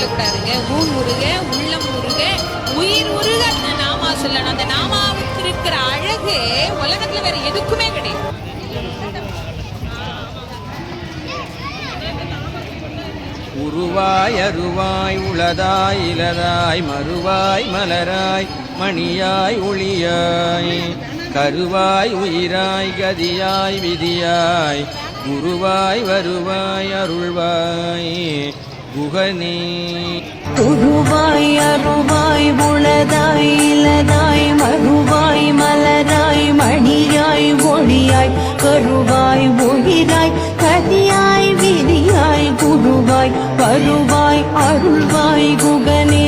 சொல்லக்கூடாதுங்க. ஊன் உருக, உள்ளம் உருக, உயிர் உருக அந்த நாமா சொல்லணும். அந்த நாமாவுக்கு இருக்கிற அழகு உலகத்துல வேற எதுக்குமே கிடையாது. உருவாய் அருவாய் உளதாய் இலதாய் மறுவாய் மலராய் மணியாய் ஒளியாய் கருவாய் உயிராய் கதியாய் விதியாய் குருவாய் வருவாய் அருள்வாய் குகனே. உருவாய் அருவாய் உளதாய் இலதாய் மறுவாய் மலராய் மணியாய் ஒளியாய் கருவாய் உயிராய் கதியாய் விதியாய் குருவாய் வருவாய் அருள்வாய் குகனே.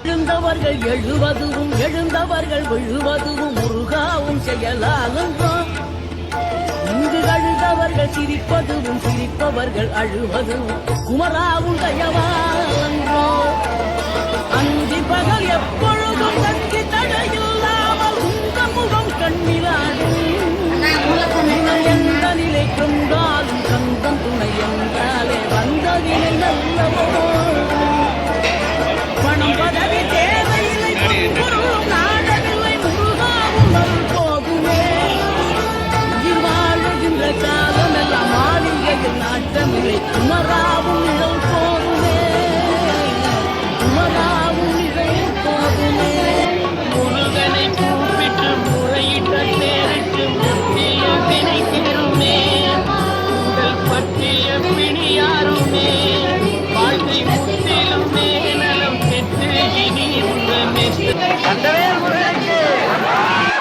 எழுந்தவர்கள் எழுவதுவும் எழுந்தவர்கள் விழுவதுவும் முருகாவும் செயலாலும் இங்கு அழுதவர்கள் சிரிப்பதுவும் சிரிப்பவர்கள் அழுவதும் குமராவும் தயவான்றோ. அந்தி பகல் எப்பொழுதும் கட்சி தடையில்லாமல் உங்க முகம் கண்ணிலாடும். எந்த நிலை கொண்டாலும் கந்தம் துணை என்றாலே வந்ததினை நல்லவோ